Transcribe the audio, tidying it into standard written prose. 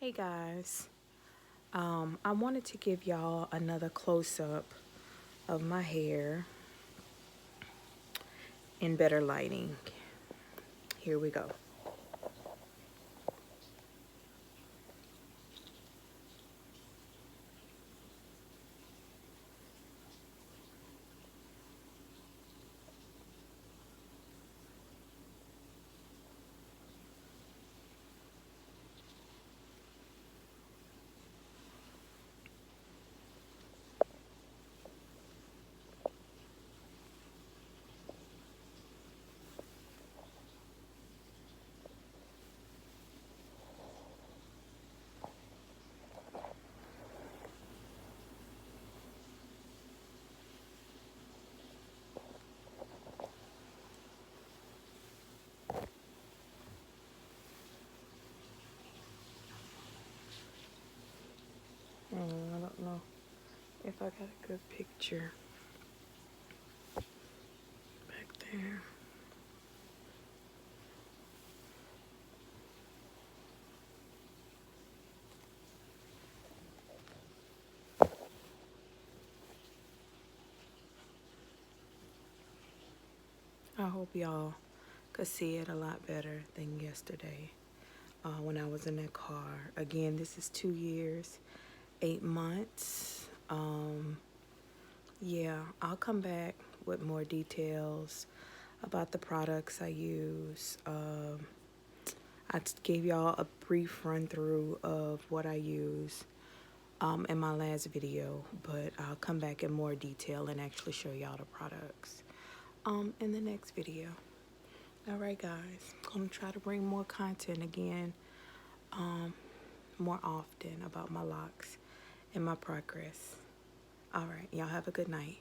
Hey guys, I wanted to give y'all another close-up of my hair in better lighting. Here we go. I don't know if I got a good picture back there. I hope y'all could see it a lot better than yesterday when I was in that car. Again, this is 2 years, 8 months. Yeah, I'll come back with more details about the products I use. I gave y'all a brief run through of what I use in my last video, but I'll come back in more detail and actually show y'all the products in the next video. All right, guys, I'm gonna try to bring more content again, more often about my locks and my progress. All right, y'all have a good night.